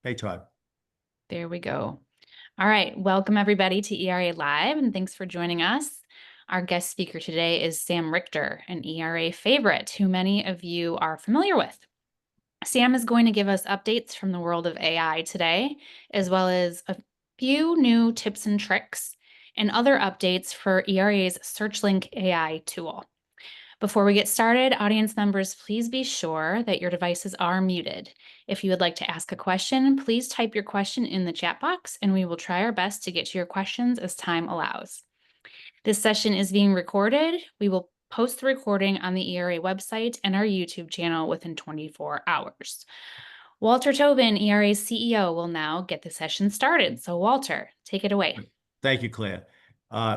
Hey, Todd. There we go. All right. Welcome, everybody, to ERA Live, and thanks for joining us. Our guest speaker today is Sam Richter, an ERA favorite who many of you are familiar with. Sam is going to give us updates from the world of AI today, as well as a few new tips and tricks and other updates for ERA's SearchLink.ai tool. Before we get started, audience members, please be sure that your devices are muted. If you would like to ask a question, please type your question in the chat box and we will try our best to get to your questions as time allows. This session is being recorded. We will post the recording on the ERA website and our YouTube channel within 24 hours. Walter Tobin, ERA's CEO, will now get the session started. So Walter, take it away. Thank you, Claire.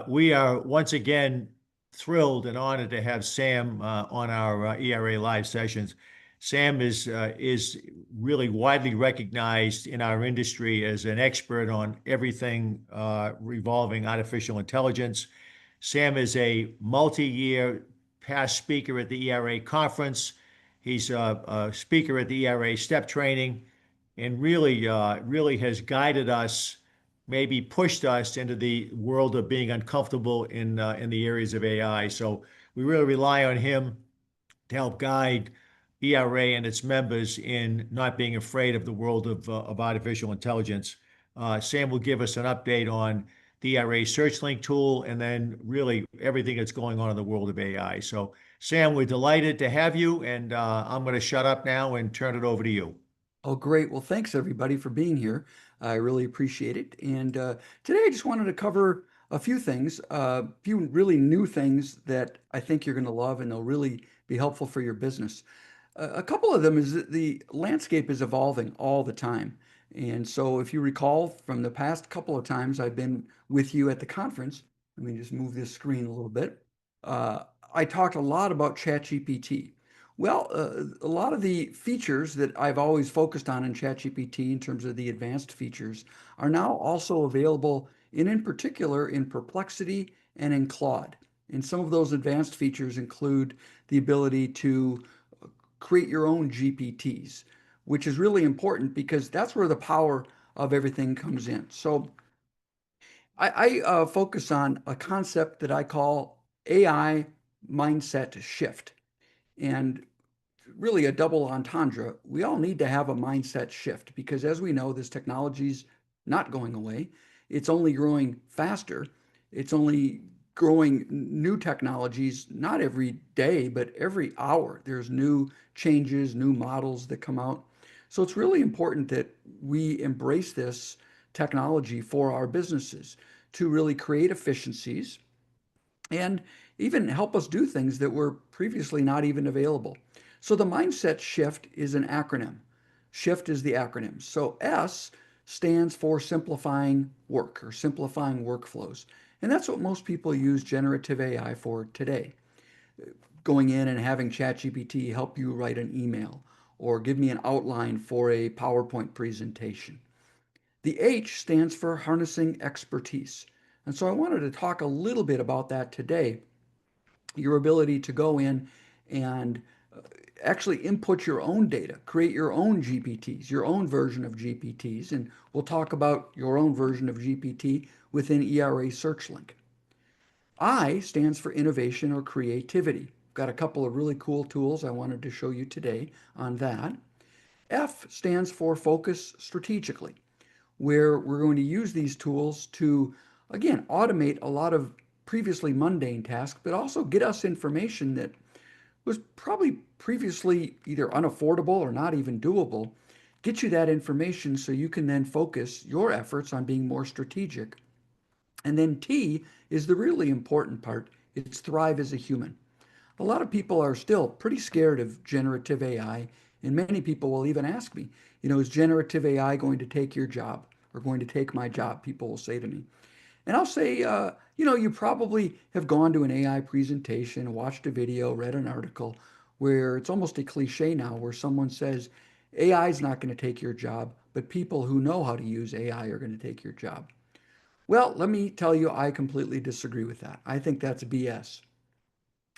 We are once again thrilled and honored to have Sam on our ERA Live sessions. Sam is really widely recognized in our industry as an expert on everything revolving artificial intelligence. Sam is a multi-year past speaker at the ERA conference. He's a speaker at the ERA step training, and really has guided us, maybe pushed us into the world of being uncomfortable in the areas of AI. So we really rely on him to help guide ERA and its members in not being afraid of the world of artificial intelligence. Sam will give us an update on the ERA SearchLink tool and then really everything that's going on in the world of AI. So, Sam, we're delighted to have you, and I'm going to shut up now and turn it over to you. Oh, great. Well, thanks everybody for being here. I really appreciate it. And today I just wanted to cover a few things, a few really new things that I think you're going to love and they'll really be helpful for your business. A couple of them is that the landscape is evolving all the time. And so if you recall from the past couple of times I've been with you at the conference, let me just move this screen a little bit. I talked a lot about ChatGPT. Well, a lot of the features that I've always focused on in ChatGPT in terms of the advanced features are now also available in particular in Perplexity and in Claude. And some of those advanced features include the ability to create your own GPTs, which is really important because that's where the power of everything comes in. So I focus on a concept that I call AI mindset shift. And really a double entendre. We all need to have a mindset shift because as we know, this technology's not going away. It's only growing faster. It's only growing new technologies, not every day, but every hour. There's new changes, new models that come out. So it's really important that we embrace this technology for our businesses to really create efficiencies and even help us do things that were previously not even available. So the mindset shift is an acronym. Shift is the acronym. So S stands for simplifying work or simplifying workflows. And that's what most people use generative AI for today. Going in and having ChatGPT help you write an email or give me an outline for a PowerPoint presentation. The H stands for harnessing expertise. And so I wanted to talk a little bit about that today. Your ability to go in and actually input your own data, create your own GPTs, your own version of GPTs, and we'll talk about your own version of GPT within ERA SearchLink. I stands for innovation or creativity. Got a couple of really cool tools I wanted to show you today on that. F stands for focus strategically, where we're going to use these tools to, again, automate a lot of previously mundane tasks, but also get us information that was probably previously either unaffordable or not even doable. Get you that information so you can then focus your efforts on being more strategic. And then T is the really important part. It's thrive as a human. A lot of people are still pretty scared of generative AI, and many people will even ask me, is generative AI going to take your job or going to take my job? People will say to me. And I'll say, you probably have gone to an AI presentation, watched a video, read an article where it's almost a cliche now where someone says, AI is not going to take your job, but people who know how to use AI are going to take your job. Well, let me tell you, I completely disagree with that. I think that's BS.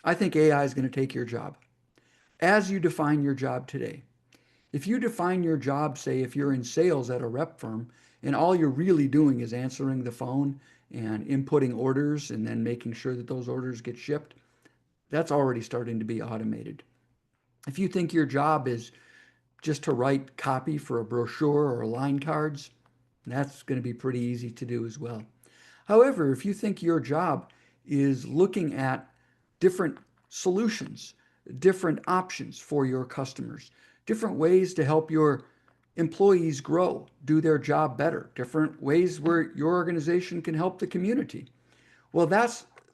I think AI is going to take your job as you define your job today. If you define your job, say if you're in sales at a rep firm, and all you're really doing is answering the phone and inputting orders and then making sure that those orders get shipped, that's already starting to be automated. If you think your job is just to write copy for a brochure or line cards, that's going to be pretty easy to do as well. However, if you think your job is looking at different solutions, different options for your customers, different ways to help your employees grow, do their job better, different ways where your organization can help the community, well,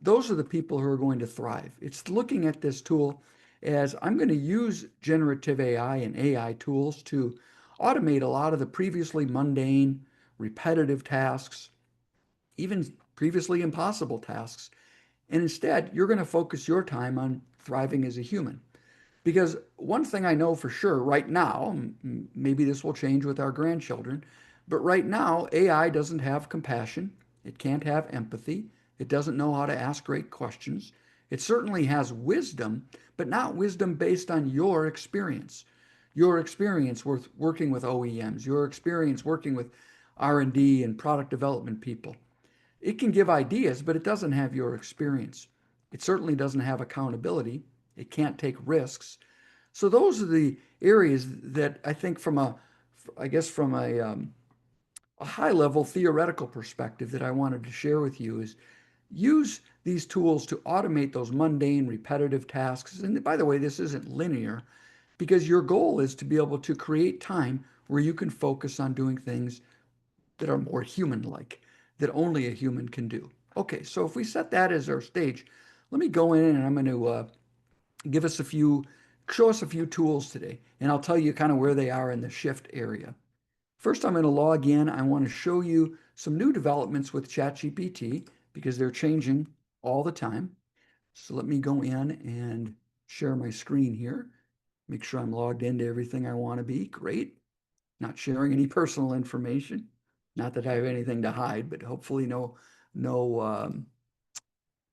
those are the people who are going to thrive. It's looking at this tool as I'm going to use generative AI and AI tools to automate a lot of the previously mundane, repetitive tasks, even previously impossible tasks. And instead, you're going to focus your time on thriving as a human. Because one thing I know for sure right now, maybe this will change with our grandchildren, but right now, AI doesn't have compassion. It can't have empathy. It doesn't know how to ask great questions. It certainly has wisdom, but not wisdom based on your experience. Your experience with working with OEMs, your experience working with R&D and product development people. It can give ideas, but it doesn't have your experience. It certainly doesn't have accountability. It can't take risks. So those are the areas that I think from a high level theoretical perspective that I wanted to share with you is use these tools to automate those mundane, repetitive tasks. And by the way, this isn't linear because your goal is to be able to create time where you can focus on doing things that are more human-like, that only a human can do. Okay, so if we set that as our stage, let me go in and I'm going to show us a few tools today, and I'll tell you kind of where they are in the shift area. First, I'm going to log in. I want to show you some new developments with ChatGPT because they're changing all the time. So let me go in and share my screen here. Make sure I'm logged into everything I want to be. Great. Not sharing any personal information. Not that I have anything to hide, but hopefully no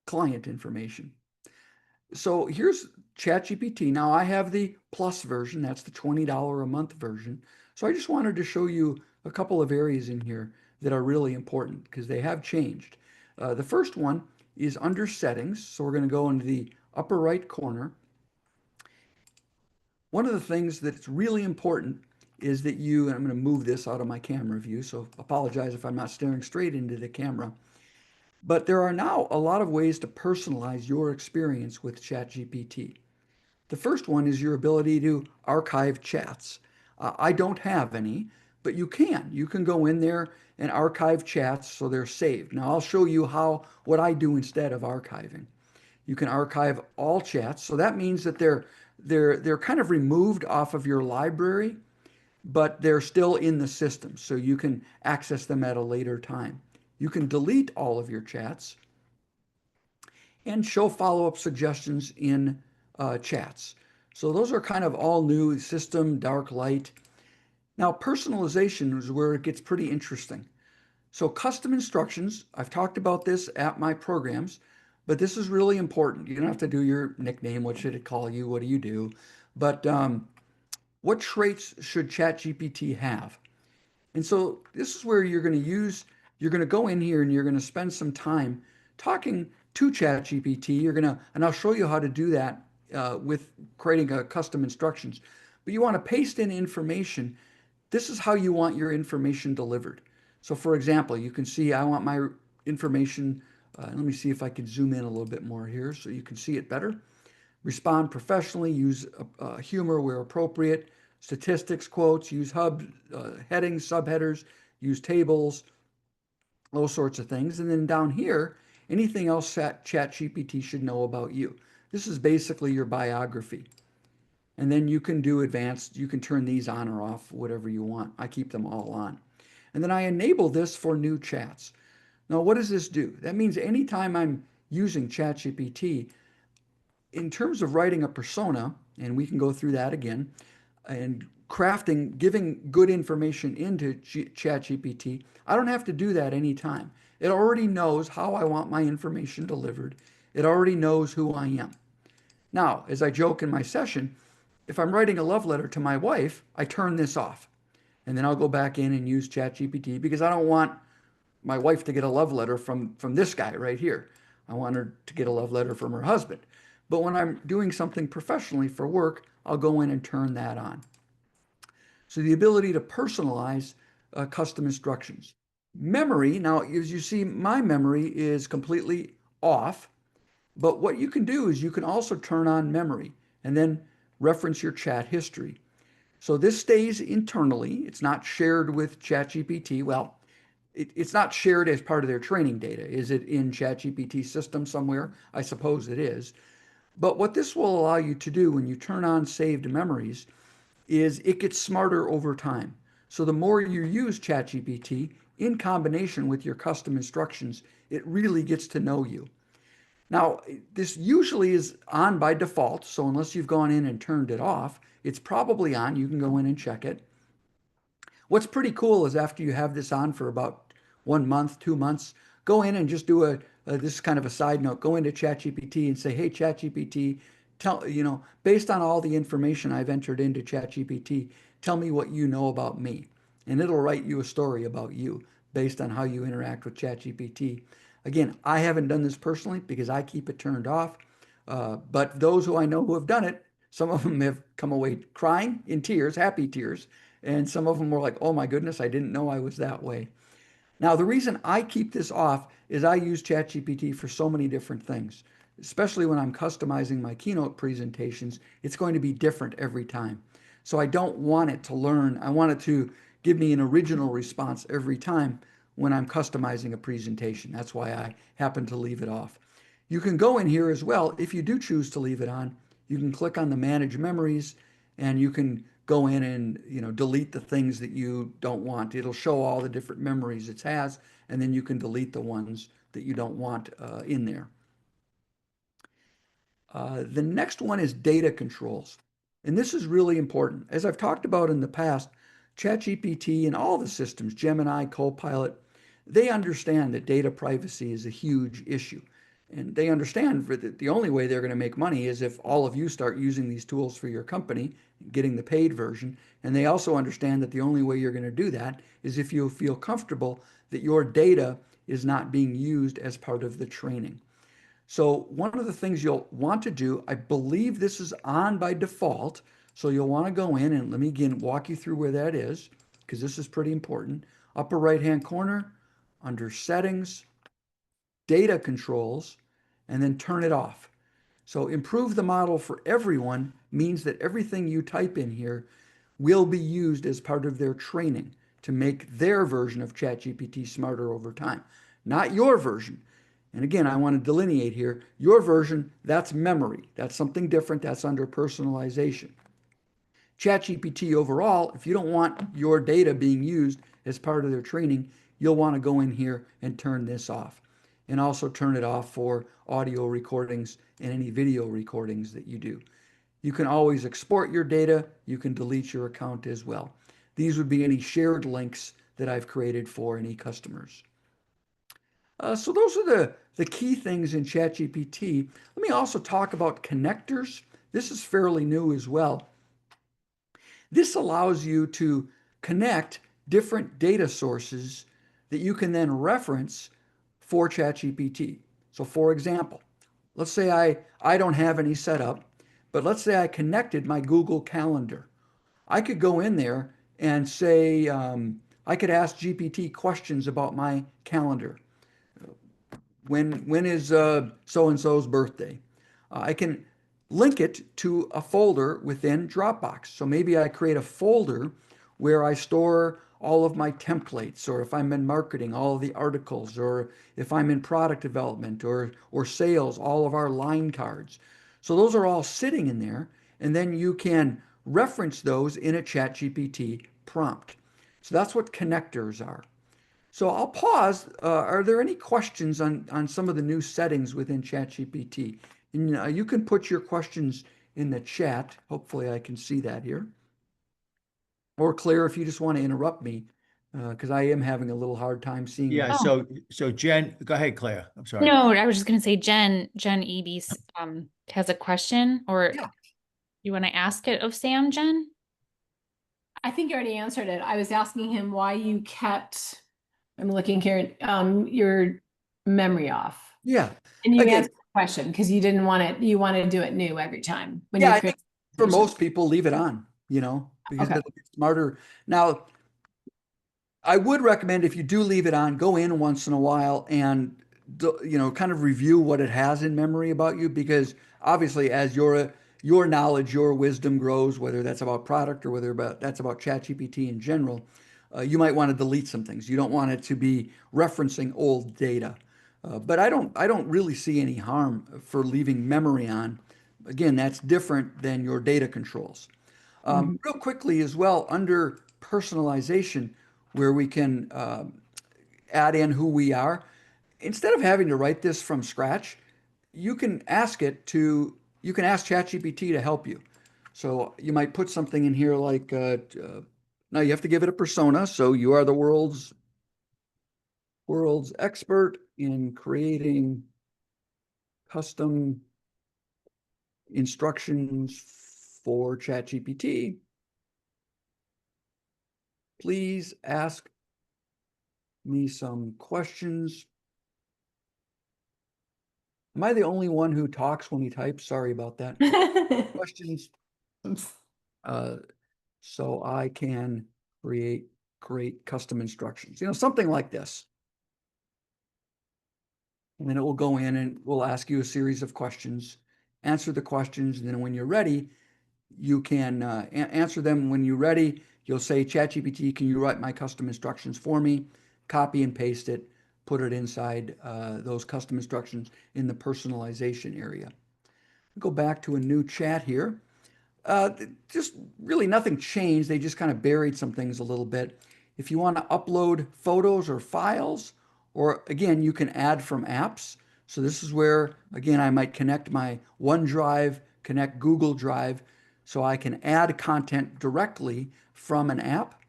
client information. So here's ChatGPT. Now I have the plus version. That's the $20 a month version. So I just wanted to show you a couple of areas in here that are really important because they have changed. The first one is under settings. So we're going to go into the upper right corner. One of the things that's really important is that and I'm going to move this out of my camera view, so apologize if I'm not staring straight into the camera. But there are now a lot of ways to personalize your experience with ChatGPT. The first one is your ability to archive chats. I don't have any, but you can. You can go in there and archive chats so they're saved. Now I'll show you what I do instead of archiving. You can archive all chats, so that means that they're kind of removed off of your library, but they're still in the system, so you can access them at a later time. You can delete all of your chats and show follow-up suggestions in chats. So those are kind of all new system, dark light. Now, personalization is where it gets pretty interesting. So custom instructions, I've talked about this at my programs, but this is really important. You don't have to do your nickname. What should it call you? What do you do? But what traits should ChatGPT have? And so this is where you're going to go in here and you're going to spend some time talking to ChatGPT. And I'll show you how to do that with creating a custom instructions. But you want to paste in information. This is how you want your information delivered. So for example, you can see I want my information. Let me see if I can zoom in a little bit more here so you can see it better. Respond professionally, use humor where appropriate, statistics, quotes, use headings, subheaders, use tables, those sorts of things. And then down here, anything else that ChatGPT should know about you. This is basically your biography. And then you can do advanced, you can turn these on or off, whatever you want. I keep them all on. And then I enable this for new chats. Now, what does this do? That means anytime I'm using ChatGPT, in terms of writing a persona, and we can go through that again, and giving good information into ChatGPT, I don't have to do that anytime. It already knows how I want my information delivered. It already knows who I am. Now, as I joke in my session, if I'm writing a love letter to my wife, I turn this off. And then I'll go back in and use ChatGPT because I don't want my wife to get a love letter from this guy right here. I want her to get a love letter from her husband. But when I'm doing something professionally for work, I'll go in and turn that on. So the ability to personalize custom instructions. Memory, now as you see, my memory is completely off, but what you can do is you can also turn on memory and then reference your chat history. So this stays internally. It's not shared with ChatGPT. Well, it's not shared as part of their training data. Is it in ChatGPT system somewhere? I suppose it is. But what this will allow you to do when you turn on saved memories is it gets smarter over time. So the more you use ChatGPT in combination with your custom instructions, it really gets to know you. Now, this usually is on by default. So unless you've gone in and turned it off, it's probably on. You can go in and check it. What's pretty cool is after you have this on for about 1 month, 2 months, go in and just do this is kind of a side note, go into ChatGPT and say, hey, ChatGPT, based on all the information I've entered into ChatGPT, tell me what you know about me. And it'll write you a story about you based on how you interact with ChatGPT. Again, I haven't done this personally because I keep it turned off. But those who I know who have done it, some of them have come away crying in tears, happy tears, and some of them were like, oh my goodness, I didn't know I was that way. Now, the reason I keep this off is I use ChatGPT for so many different things, especially when I'm customizing my keynote presentations. It's going to be different every time. So I don't want it to learn. I want it to give me an original response every time when I'm customizing a presentation. That's why I happen to leave it off. You can go in here as well. If you do choose to leave it on, you can click on the manage memories and you can go in and delete the things that you don't want. It'll show all the different memories it has, and then you can delete the ones that you don't want in there. The next one is data controls. And this is really important. As I've talked about in the past, ChatGPT and all the systems, Gemini, Copilot, they understand that data privacy is a huge issue. And they understand that the only way they're going to make money is if all of you start using these tools for your company, getting the paid version. And they also understand that the only way you're going to do that is if you feel comfortable that your data is not being used as part of the training. So one of the things you'll want to do, I believe this is on by default. So you'll want to go in and let me again walk you through where that is, because this is pretty important. Upper right-hand corner, under settings, data controls, and then turn it off. So improve the model for everyone means that everything you type in here will be used as part of their training to make their version of ChatGPT smarter over time, not your version. And again, I want to delineate here, your version, that's memory. That's something different. That's under personalization. ChatGPT overall, if you don't want your data being used as part of their training, you'll want to go in here and turn this off. And also turn it off for audio recordings and any video recordings that you do. You can always export your data. You can delete your account as well. These would be any shared links that I've created for any customers. So those are the key things in ChatGPT. Let me also talk about connectors. This is fairly new as well. This allows you to connect different data sources that you can then reference for ChatGPT. So for example, let's say I don't have any set up, but let's say I connected my Google Calendar. I could go in there and say, I could ask GPT questions about my calendar. When is so-and-so's birthday? I can link it to a folder within Dropbox. So maybe I create a folder where I store all of my templates, or if I'm in marketing, all of the articles, or if I'm in product development or sales, all of our line cards. So those are all sitting in there, and then you can reference those in a ChatGPT prompt. So that's what connectors are. So I'll pause. Are there any questions on some of the new settings within ChatGPT? And you can put your questions in the chat. Hopefully I can see that here. Or Claire, if you just want to interrupt me, because I am having a little hard time seeing. Yeah, Oh. so Jen, go ahead, Claire. I'm sorry. No, I was just going to say Jen Eby has a question, or Yeah. You want to ask it of Sam, Jen? I think you already answered it. I was asking him why you kept, I'm looking here, your memory off. Yeah. And you Again, answered the question because you didn't want it, you wanted to do it new every time when yeah, you I create. think for most people, leave it on, because Okay. it'll get smarter. Now, I would recommend if you do leave it on, go in once in a while and kind of review what it has in memory about you, because obviously as your knowledge, your wisdom grows, whether that's about product or whether that's about ChatGPT in general, you might want to delete some things. You don't want it to be referencing old data. But I don't really see any harm for leaving memory on. Again, that's different than your data controls. Real quickly as well, under personalization, where we can add in who we are, instead of having to write this from scratch, you can ask ChatGPT to help you. So you might put something in here like, now you have to give it a persona. So you are the world's expert in creating custom instructions for ChatGPT. Please ask me some questions. Am I the only one who talks when he types? Sorry about that. Questions, so I can create great custom instructions, something like this. And then it will go in and we'll ask you a series of questions, answer the questions, and then when you're ready, you can answer them. When you're ready, you'll say, ChatGPT, can you write my custom instructions for me? Copy and paste it, put it inside those custom instructions in the personalization area. Go back to a new chat here. Just really nothing changed. They just kind of buried some things a little bit. If you want to upload photos or files, or again, you can add from apps. So this is where, again, I might connect my OneDrive, connect Google Drive, so I can add content directly from an app.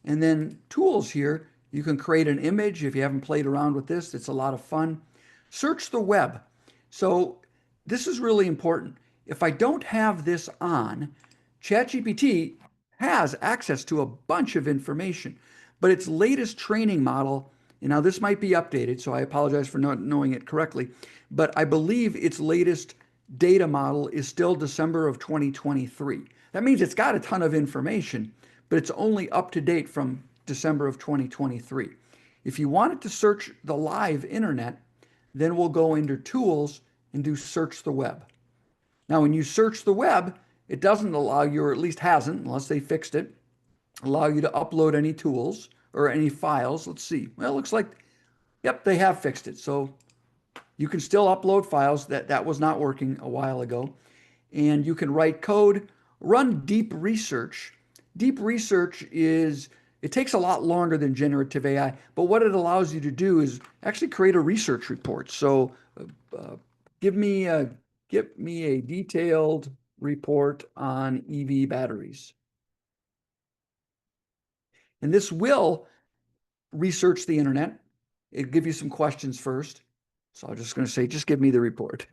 And then tools here, you can create an image. If you haven't played around with this, it's a lot of fun. Search the web. So this is really important. If I don't have this on, ChatGPT has access to a bunch of information, but its latest training model, and now this might be updated, so I apologize for not knowing it correctly, but I believe its latest data model is still December of 2023. That means it's got a ton of information, but it's only up to date from December of 2023. If you wanted to search the live internet, then we'll go into tools and do search the web. Now, when you search the web, it doesn't allow you, or at least hasn't, unless they fixed it, allow you to upload any tools or any files. Let's see. Well, it looks like, yep, they have fixed it. So you can still upload files. That was not working a while ago. And you can write code, run deep research. Deep research it takes a lot longer than generative AI, but what it allows you to do is actually create a research report. So give me a detailed report on EV batteries. And this will research the internet. It'll give you some questions first. So I'm just going to say, just give me the report.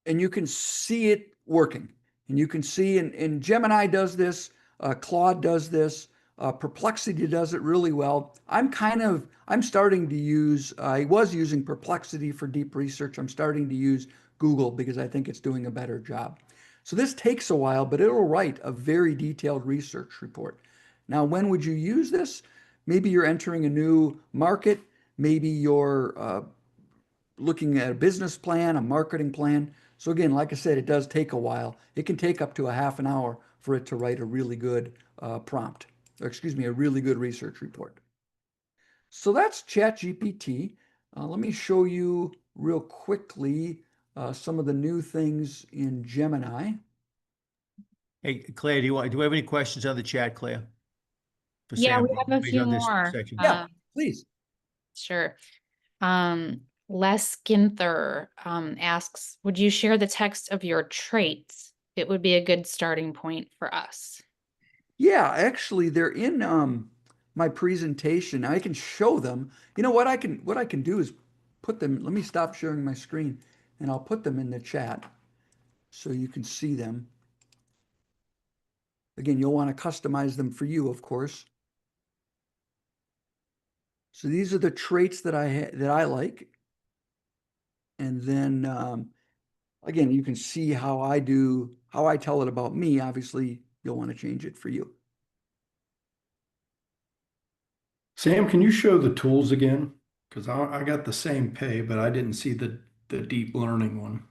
And you can see it working. And you can see, and Gemini does this, Claude does this, Perplexity does it really well. I'm starting to use, I was using Perplexity for deep research. I'm starting to use Google because I think it's doing a better job. So this takes a while, but it'll write a very detailed research report. Now, when would you use this? Maybe you're entering a new market. Maybe you're looking at a business plan, a marketing plan. So again, like I said, it does take a while. It can take up to a half an hour for it to write a really good prompt, or excuse me, a really good research report. So that's ChatGPT. Let me show you real quickly some of the new things in Gemini. Hey, Claire, do we have any questions on the chat, Claire? For Yeah, Sam, we have a few on this more. section? Yeah, please. Sure. Les Ginther asks, would you share the text of your traits? It would be a good starting point for us. Yeah, actually, they're in my presentation. I can show them. You know what I can do is put them, let me stop sharing my screen and I'll put them in the chat so you can see them. Again, you'll want to customize them for you, of course. So these are the traits that I like. And then again, you can see how I tell it about me. Obviously, you'll want to change it for you. Sam, can you show the tools again? Because I got the same pay, but I didn't see the deep learning one.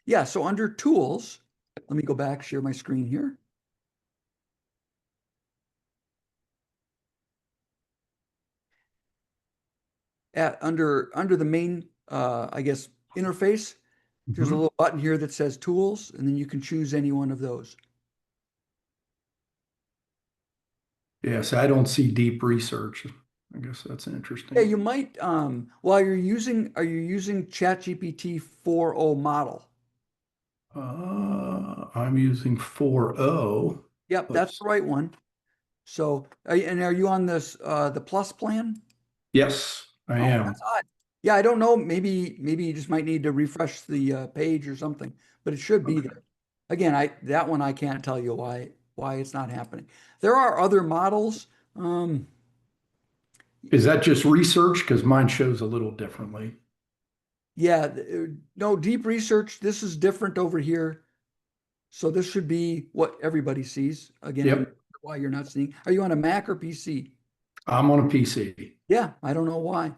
Yeah, so under tools, let me go back, share my screen here. Under the main, I guess, interface, there's a little button here that says tools, and then you can choose any one of those. Yes, I don't see deep research. I guess that's interesting. Yeah, you might, well, are you using ChatGPT 4.0 model? I'm using 4.0. Yep, that's the right one. So, are you on this, the plus plan? Yes, I Oh, am. that's odd. Yeah, I don't know. Maybe you just might need to refresh the page or something, but it should be there. Again, that one I can't tell you why it's not happening. There are other models. Is that just research? Because mine shows a little differently. Yeah, no, deep research. This is different over here. So this should be what everybody sees. Again, I'm not Yep. sure why you're not seeing. Are you on a Mac or PC? I'm on a PC. Yeah, I don't know why.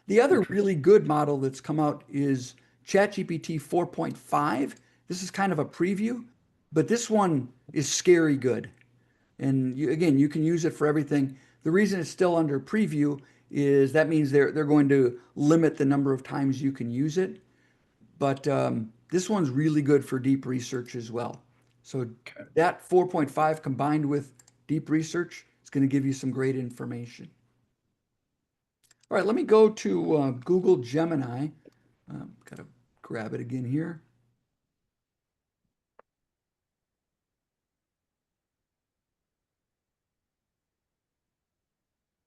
The other really good model that's come out is ChatGPT 4.5. This is kind of a preview, but this one is scary good. And again, you can use it for everything. The reason it's still under preview is that means they're going to limit the number of times you can use it. But this one's really good for deep research as well. So that 4.5 combined with deep research is going to give you some great information. All right, let me go to Google Gemini. Got to grab it again here.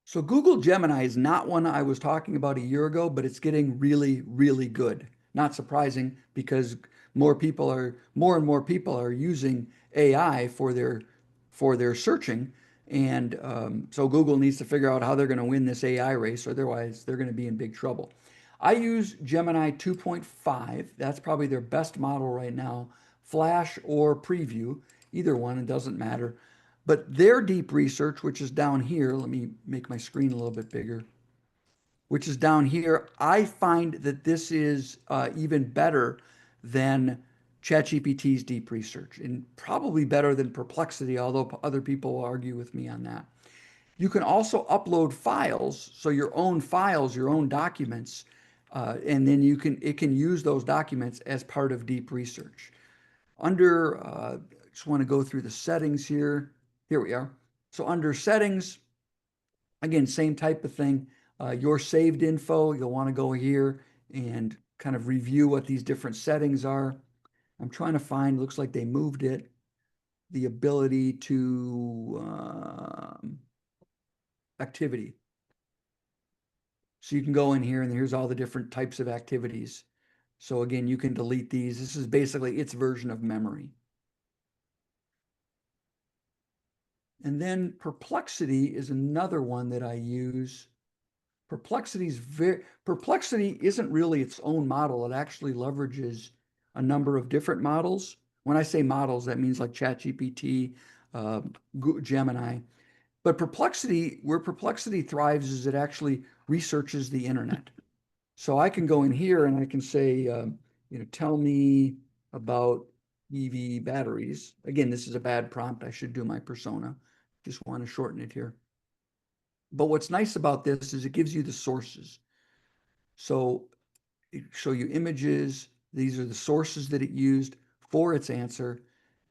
So Google Gemini is not one I was talking about a year ago, but it's getting really, really good. Not surprising because more and more people are using AI for their searching. And so Google needs to figure out how they're going to win this AI race, otherwise they're going to be in big trouble. I use Gemini 2.5. That's probably their best model right now. Flash or Preview, either one, it doesn't matter. But their deep research, which is down here, let me make my screen a little bit bigger, which is down here, I find that this is even better than ChatGPT's deep research and probably better than Perplexity, although other people will argue with me on that. You can also upload files, so your own files, your own documents, and then it can use those documents as part of deep research. Just want to go through the settings here. Here we are. So under settings, again, same type of thing. Your saved info, you'll want to go here and kind of review what these different settings are. I'm trying to find, looks like they moved it, the ability to activity. So you can go in here and here's all the different types of activities. So again, you can delete these. This is basically its version of memory. And then Perplexity is another one that I use. Perplexity isn't really its own model. It actually leverages a number of different models. When I say models, that means like ChatGPT, Gemini. But where Perplexity thrives is it actually researches the internet. So I can go in here and I can say, tell me about EV batteries. Again, this is a bad prompt. I should do my persona. Just want to shorten it here. But what's nice about this is it gives you the sources. So it show you images. These are the sources that it used for its answer.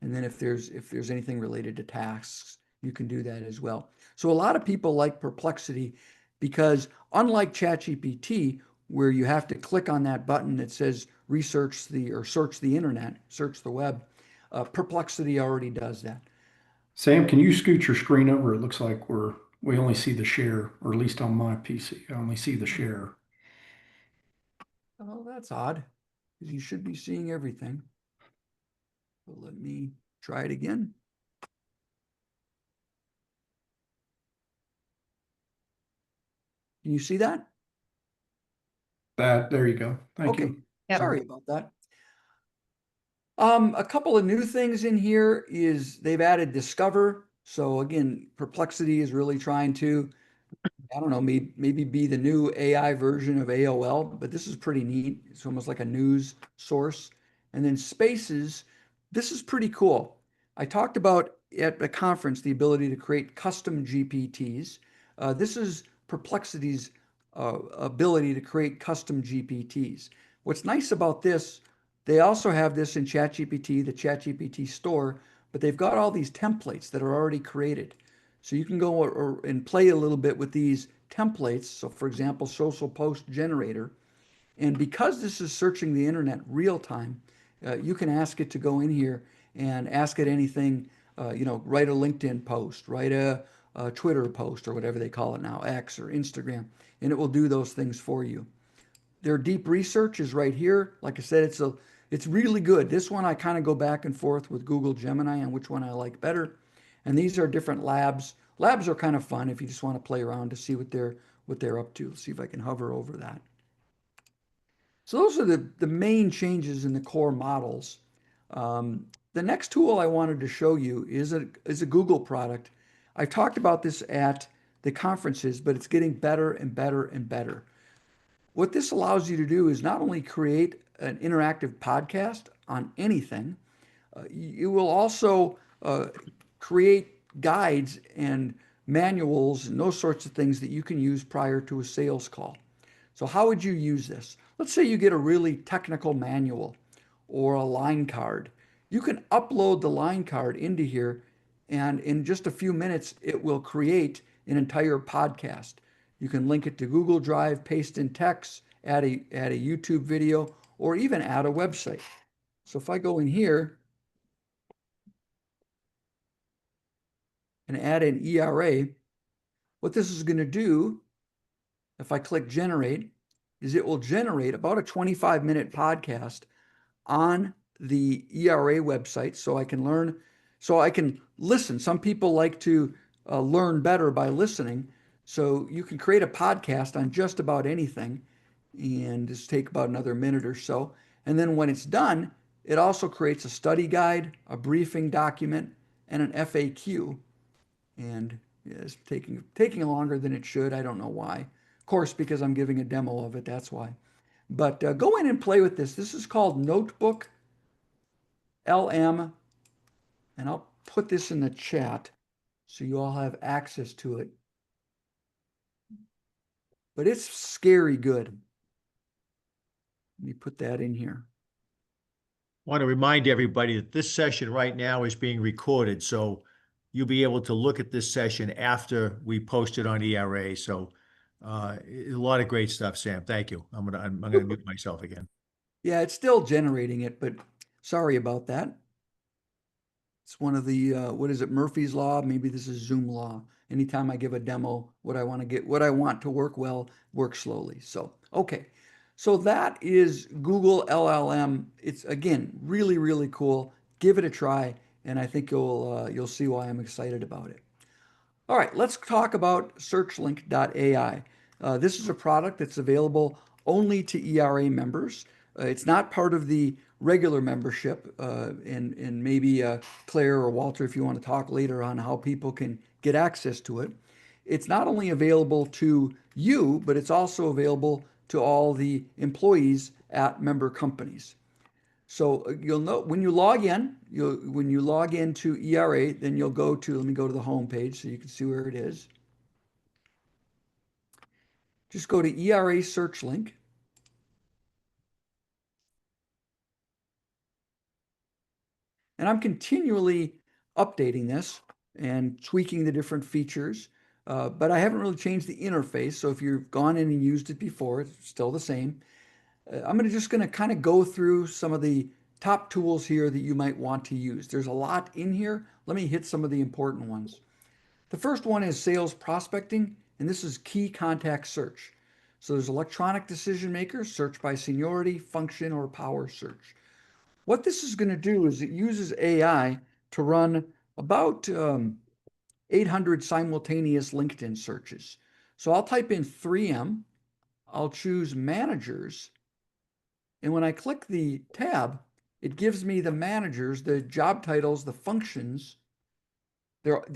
And then if there's anything related to tasks, you can do that as well. So a lot of people like Perplexity because unlike ChatGPT, where you have to click on that button that says search the internet, search the web, Perplexity already does that. Sam, can you scoot your screen over? It looks like we only see the share, or at least on my PC, I only see the share. Oh, that's odd, because you should be seeing everything. So let me try it again. Can you see that? There you go. Thank Okay, you. Yep. sorry about that. A couple of new things in here is they've added Discover. So again, Perplexity is really trying to, I don't know, maybe be the new AI version of AOL, but this is pretty neat. It's almost like a news source. And then Spaces, this is pretty cool. I talked about at a conference the ability to create custom GPTs. This is Perplexity's ability to create custom GPTs. What's nice about this, they also have this in ChatGPT, the ChatGPT store, but they've got all these templates that are already created. So you can go and play a little bit with these templates. So for example, social post generator. And because this is searching the internet real time, you can ask it to go in here and ask it anything, write a LinkedIn post, write a Twitter post or whatever they call it now, X or Instagram, and it will do those things for you. Their deep research is right here. Like I said, it's really good. This one I kind of go back and forth with Google Gemini on which one I like better. And these are different labs. Labs are kind of fun if you just want to play around to see what they're up to. Let's see if I can hover over that. So those are the main changes in the core models. The next tool I wanted to show you is a Google product. I talked about this at the conferences, but it's getting better and better and better. What this allows you to do is not only create an interactive podcast on anything, you will also create guides and manuals and those sorts of things that you can use prior to a sales call. So how would you use this? Let's say you get a really technical manual or a line card. You can upload the line card into here, and in just a few minutes, it will create an entire podcast. You can link it to Google Drive, paste in text, add a YouTube video, or even add a website. So if I go in here and add an ERA, what this is going to do, if I click generate, is it will generate about a 25-minute podcast on the ERA website so I can learn, so I can listen. Some people like to learn better by listening. So you can create a podcast on just about anything and just take about another minute or so. And then when it's done, it also creates a study guide, a briefing document, and an FAQ. And it's taking longer than it should. I don't know why. Of course, because I'm giving a demo of it, that's why. But go in and play with this. This is called Notebook LM, and I'll put this in the chat so you all have access to it. But it's scary good. Let me put that in here. Want to remind everybody that this session right now is being recorded, so you'll be able to look at this session after we post it on ERA. So a lot of great stuff, Sam. Thank you. I'm gonna mute myself again. Yeah, it's still generating it, but sorry about that. It's one of the what is it, Murphy's Law? Maybe this is Zoom law. Anytime I give a demo, what I want to work well, work slowly. So, okay. So that is Google LLM. It's again really, really cool. Give it a try, and I think you'll see why I'm excited about it. All right, let's talk about SearchLink.ai. This is a product that's available only to ERA members. It's not part of the regular membership, and maybe Claire or Walter, if you want to talk later on how people can get access to it. It's not only available to you, but it's also available to all the employees at member companies. So you'll know when you log in, when you log into ERA, then you'll go to, let me go to the home page so you can see where it is. Just go to ERA search link. And I'm continually updating this and tweaking the different features, but I haven't really changed the interface. So if you've gone in and used it before, it's still the same. I'm just going to kind of go through some of the top tools here that you might want to use. There's a lot in here. Let me hit some of the important ones. The first one is sales prospecting, and this is key contact search. So there's electronic decision maker, search by seniority, function, or power search. What this is going to do is it uses AI to run about 800 simultaneous LinkedIn searches. So I'll type in 3M, I'll choose managers, and when I click the tab, it gives me the managers, the job titles, the functions.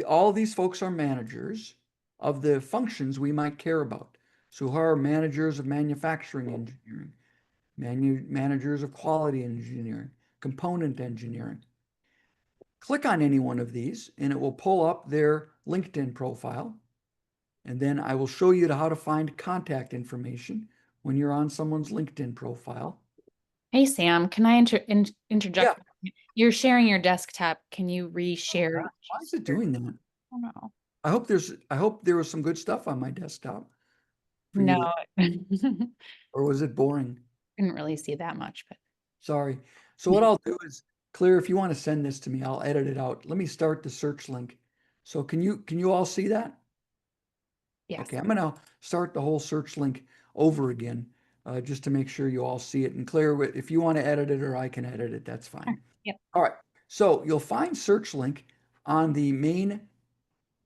All these folks are managers of the functions we might care about. So who are managers of manufacturing engineering, managers of quality engineering, component engineering. Click on any one of these and it will pull up their LinkedIn profile. And then I will show you how to find contact information when you're on someone's LinkedIn profile. Hey, Sam, can I Yeah. interject? You're sharing your desktop. Can you reshare? Why is it doing that? Oh, no. I hope there was some good stuff on my desktop for you No, to, or was it boring? couldn't really see that much, but Sorry. So what I'll do is, Claire, if you want to send this to me, I'll edit it out. Let me start the search link. So can you all see that? yes. Okay, I'm gonna start the whole search link over again, just to make sure you all see it. And Claire, if you want to edit it or I can edit it, that's fine. Yep. All right. So you'll find search link on the main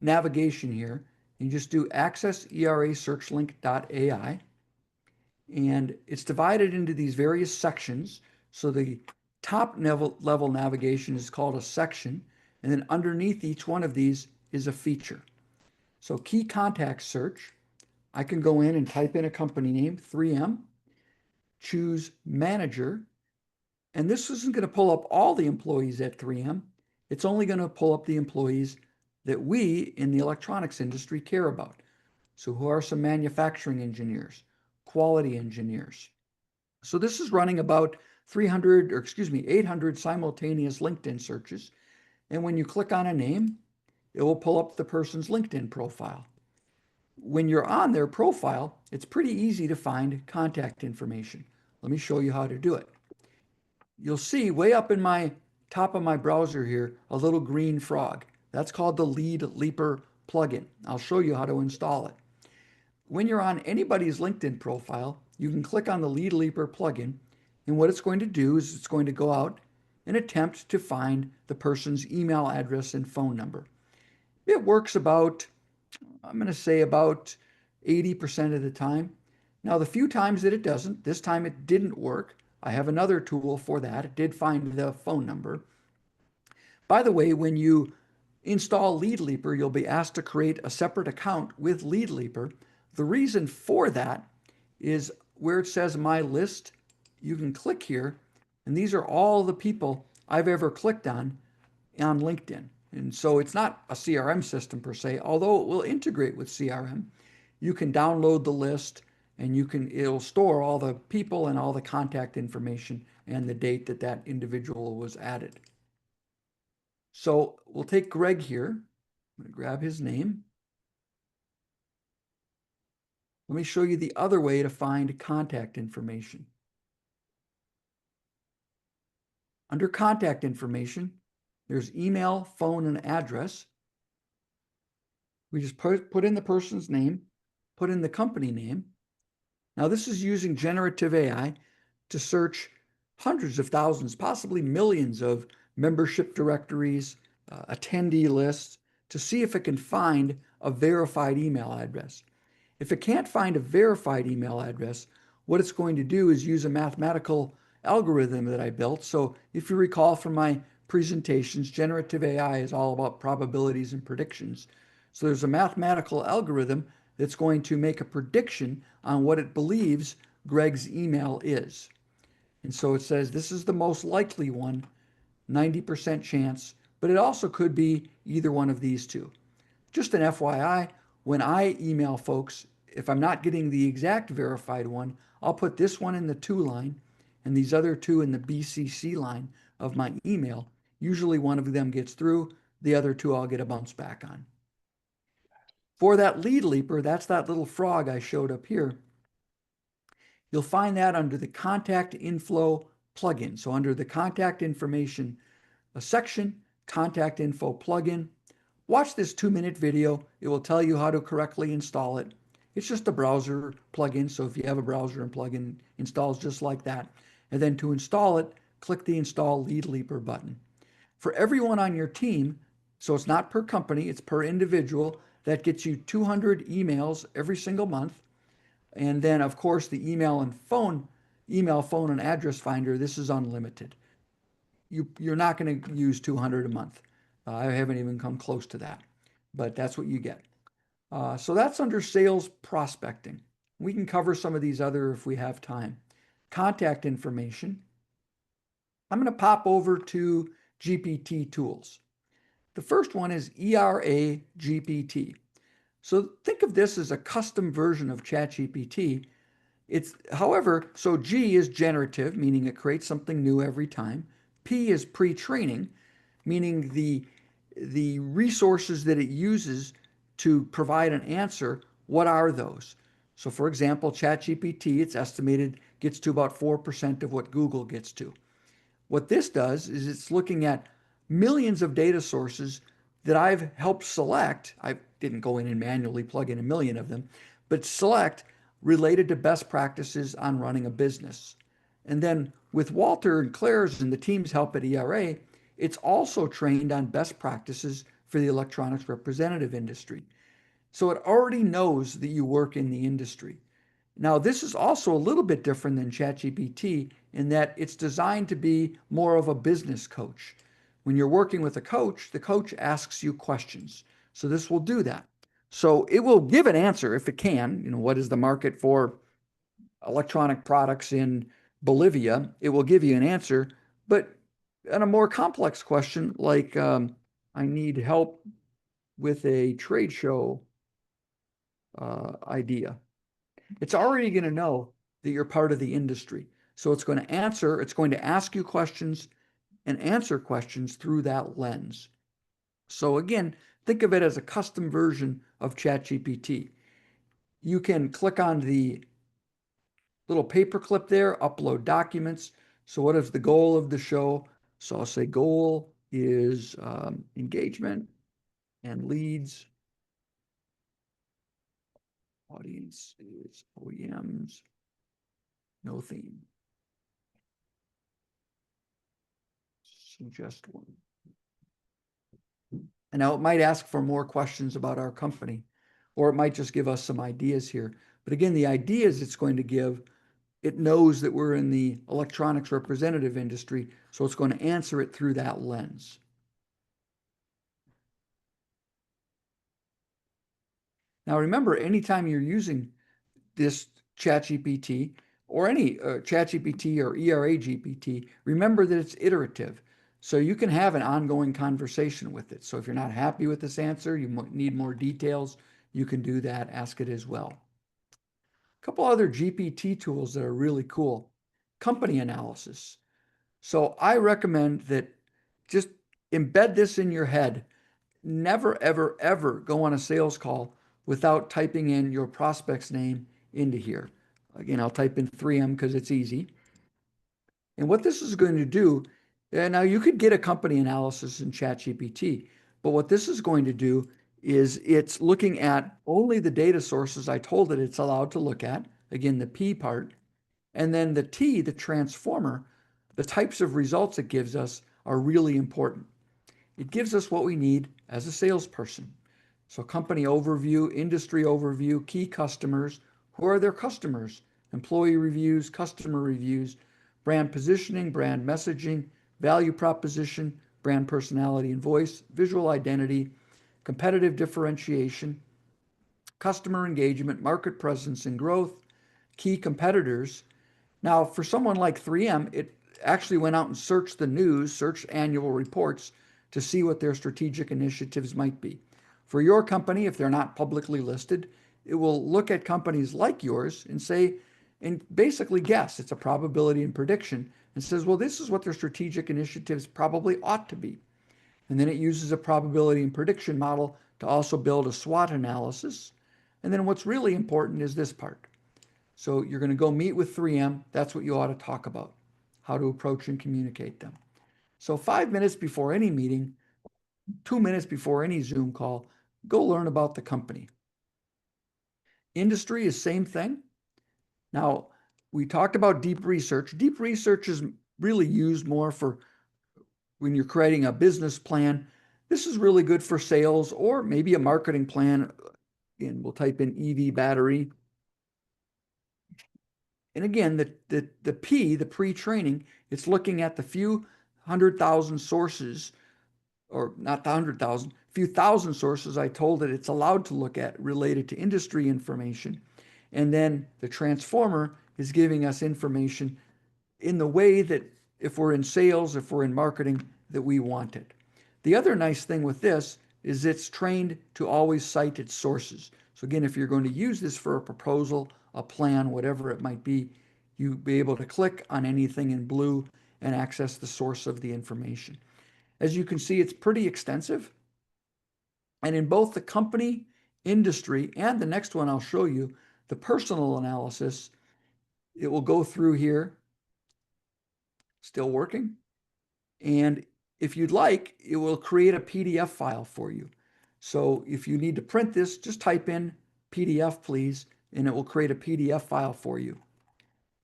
navigation here. You just do access ERA SearchLink.ai. And it's divided into these various sections. So the top level navigation is called a section. And then underneath each one of these is a feature. So key contact search, I can go in and type in a company name, 3M, choose manager. And this isn't going to pull up all the employees at 3M. It's only going to pull up the employees that we in the electronics industry care about. So who are some manufacturing engineers, quality engineers. So this is running about 800 simultaneous LinkedIn searches. And when you click on a name, it will pull up the person's LinkedIn profile. When you're on their profile, it's pretty easy to find contact information. Let me show you how to do it. You'll see way up in my top of my browser here, a little green frog. That's called the Lead Leaper plugin. I'll show you how to install it. When you're on anybody's LinkedIn profile, you can click on the Lead Leaper plugin, and what it's going to do is it's going to go out and attempt to find the person's email address and phone number. It works about, I'm going to say about 80% of the time. Now, the few times that it doesn't, this time it didn't work. I have another tool for that. It did find the phone number. By the way, when you install Lead Leaper, you'll be asked to create a separate account with Lead Leaper. The reason for that is where it says My List, you can click here, and these are all the people I've ever clicked on LinkedIn. And so it's not a CRM system per se, although it will integrate with CRM. You can download the list and it'll store all the people and all the contact information and the date that that individual was added. So we'll take Greg here. I'm going to grab his name. Let me show you the other way to find contact information. Under contact information, there's email, phone, and address. We just put in the person's name, put in the company name. Now this is using generative AI to search hundreds of thousands, possibly millions of membership directories, attendee lists, to see if it can find a verified email address. If it can't find a verified email address, what it's going to do is use a mathematical algorithm that I built. So if you recall from my presentations, generative AI is all about probabilities and predictions. So there's a mathematical algorithm that's going to make a prediction on what it believes Greg's email is. And so it says this is the most likely one, 90% chance, but it also could be either one of these two. Just an FYI, when I email folks, if I'm not getting the exact verified one, I'll put this one in the to line and these other two in the BCC line of my email. Usually one of them gets through, the other two I'll get a bounce back on. For that Lead Leaper, that's that little frog I showed up here. You'll find that under the Contact Inflow plugin. So under the Contact Information section, Contact Info plugin. Watch this 2-minute video. It will tell you how to correctly install it. It's just a browser plugin. So if you have a browser and plugin installs just like that. And then to install it, click the Install Lead Leaper button. For everyone on your team, so it's not per company, it's per individual, that gets you 200 emails every single month. And then, of course, the email, phone, and address finder, this is unlimited. You're not going to use 200 a month. I haven't even come close to that, but that's what you get. So that's under sales prospecting. We can cover some of these other if we have time. Contact information. I'm going to pop over to GPT tools. The first one is ERA GPT. So think of this as a custom version of ChatGPT. However, so G is generative, meaning it creates something new every time. P is pre-training, meaning the resources that it uses to provide an answer, what are those? So for example, ChatGPT, it's estimated, gets to about 4% of what Google gets to. What this does is it's looking at millions of data sources that I've helped select. I didn't go in and manually plug in a million of them, but select related to best practices on running a business. And then with Walter and Claire's and the team's help at ERA, it's also trained on best practices for the electronics representative industry. So it already knows that you work in the industry. Now, this is also a little bit different than ChatGPT in that it's designed to be more of a business coach. When you're working with a coach, the coach asks you questions. So this will do that. So it will give an answer if it can. What is the market for electronic products in Bolivia? It will give you an answer. But on a more complex question, like I need help with a trade show idea. It's already going to know that you're part of the industry. So it's going to ask you questions and answer questions through that lens. So again, think of it as a custom version of ChatGPT. You can click on the little paperclip there, upload documents. So what is the goal of the show? So I'll say goal is engagement and leads. Audience is OEMs. No theme. Suggest one. And now it might ask for more questions about our company, or it might just give us some ideas here. But again, the ideas it's going to give, it knows that we're in the electronics representative industry, so it's going to answer it through that lens. Now remember, anytime you're using this ChatGPT or any ChatGPT or ERA GPT, remember that it's iterative. So you can have an ongoing conversation with it. So if you're not happy with this answer, you need more details, you can do that, ask it as well. A couple other GPT tools that are really cool. Company analysis. So I recommend that just embed this in your head. Never, ever, ever go on a sales call without typing in your prospect's name into here. Again, I'll type in 3M because it's easy. And what this is going to do, now you could get a company analysis in ChatGPT, but what this is going to do is it's looking at only the data sources I told it it's allowed to look at. Again, the P part. And then the T, the transformer, the types of results it gives us are really important. It gives us what we need as a salesperson. So company overview, industry overview, key customers, who are their customers, employee reviews, customer reviews, brand positioning, brand messaging, value proposition, brand personality and voice, visual identity, competitive differentiation, customer engagement, market presence and growth, key competitors. Now, for someone like 3M, it actually went out and searched the news, searched annual reports to see what their strategic initiatives might be. For your company, if they're not publicly listed, it will look at companies like yours and say, and basically guess, it's a probability and prediction, and says, well, this is what their strategic initiatives probably ought to be. And then it uses a probability and prediction model to also build a SWOT analysis. And then what's really important is this part. So you're going to go meet with 3M. That's what you ought to talk about, how to approach and communicate them. So 5 minutes before any meeting, 2 minutes before any Zoom call, go learn about the company. Industry is same thing. Now, we talked about deep research. Deep research is really used more for when you're creating a business plan. This is really good for sales or maybe a marketing plan. And we'll type in EV battery. And again, the P, the pre-training, it's looking at the few 100,000 sources, or not the 100,000, few thousand sources I told it it's allowed to look at related to industry information. And then the transformer is giving us information in the way that if we're in sales, if we're in marketing, that we want it. The other nice thing with this is it's trained to always cite its sources. So again, if you're going to use this for a proposal, a plan, whatever it might be, you'll be able to click on anything in blue and access the source of the information. As you can see, it's pretty extensive. And in both the company, industry, and the next one I'll show you, the personal analysis, it will go through here. Still working. And if you'd like, it will create a PDF file for you. So if you need to print this, just type in PDF, please, and it will create a PDF file for you.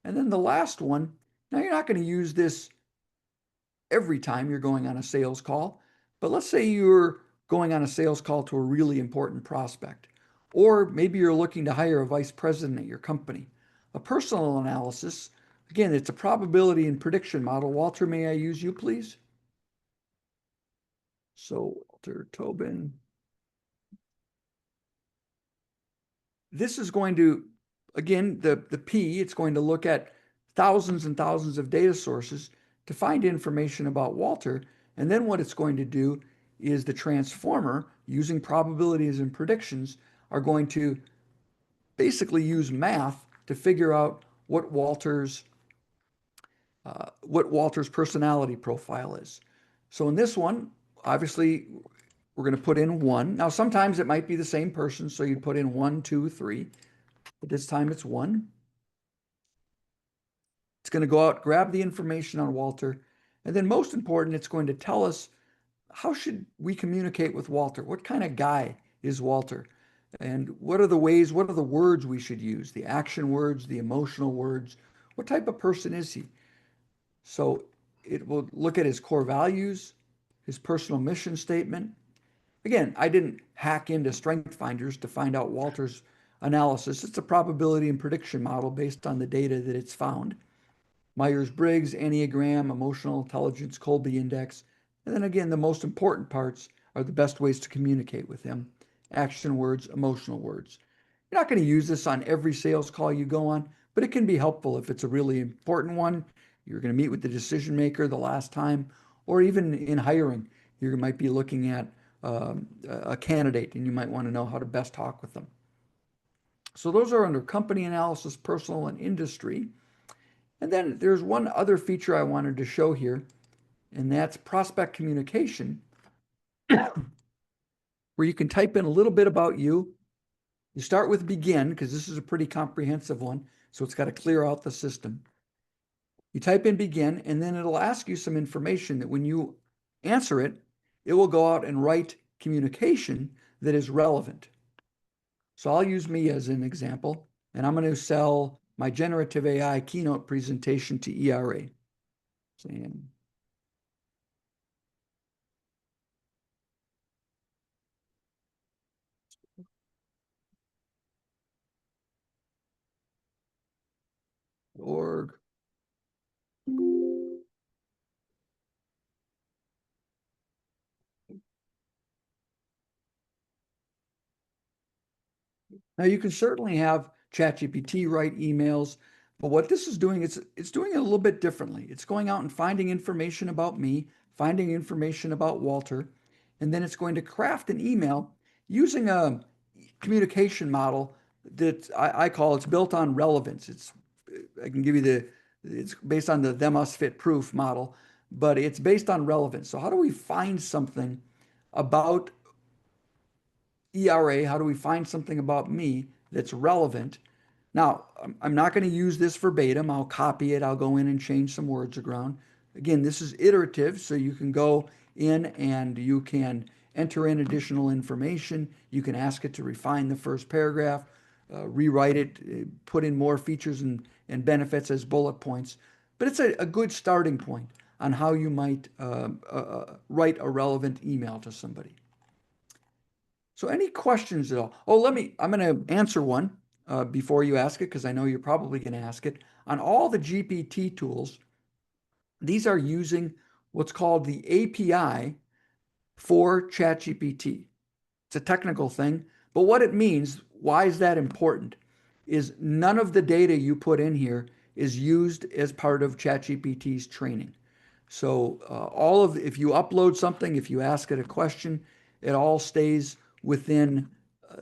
And then the last one, now you're not going to use this every time you're going on a sales call, but let's say you're going on a sales call to a really important prospect, or maybe you're looking to hire a vice president at your company. A personal analysis, again, it's a probability and prediction model. Walter, may I use you, please? So Walter Tobin. This is going to, again, the P, it's going to look at thousands and thousands of data sources to find information about Walter. And then what it's going to do is the transformer, using probabilities and predictions, are going to basically use math to figure out what Walter's personality profile is. So in this one, obviously, we're going to put in 1. Now, sometimes it might be the same person, so you'd put in 1, 2, 3. But this time it's 1. It's going to go out, grab the information on Walter, and then most important, it's going to tell us how should we communicate with Walter? What kind of guy is Walter? And what are the ways, what are the words we should use? The action words, the emotional words. What type of person is he? So it will look at his core values, his personal mission statement. Again, I didn't hack into Strength Finders to find out Walter's analysis. It's a probability and prediction model based on the data that it's found. Myers-Briggs, Enneagram, Emotional Intelligence, Colby Index. And then again, the most important parts are the best ways to communicate with him. Action words, emotional words. You're not going to use this on every sales call you go on, but it can be helpful if it's a really important one. You're going to meet with the decision maker the last time, or even in hiring, you might be looking at a candidate and you might want to know how to best talk with them. So those are under company analysis, personal, and industry. And then there's one other feature I wanted to show here, and that's prospect communication, where you can type in a little bit about you. You start with begin, because this is a pretty comprehensive one, so it's got to clear out the system. You type in begin, and then it'll ask you some information that when you answer it, it will go out and write communication that is relevant. So I'll use me as an example, and I'm going to sell my generative AI keynote presentation to ERA. Sam. Org. Now you can certainly have ChatGPT write emails, but what this is doing, it's doing it a little bit differently. It's going out and finding information about me, finding information about Walter, and then it's going to craft an email using a communication model that I call, it's built on relevance. I can give you it's based on the them, us, fit, proof model, but it's based on relevance. So how do we find something about ERA? How do we find something about me that's relevant? Now, I'm not going to use this verbatim. I'll copy it. I'll go in and change some words around. Again, this is iterative, so you can go in and you can enter in additional information. You can ask it to refine the first paragraph. rewrite it, put in more features and benefits as bullet points. But it's a good starting point on how you might write a relevant email to somebody. So any questions at all? Oh, I'm going to answer one before you ask it, because I know you're probably going to ask it. On all the GPT tools, these are using what's called the API for ChatGPT. It's a technical thing, but what it means, why is that important, is none of the data you put in here is used as part of ChatGPT's training. So if you upload something, if you ask it a question, it all stays within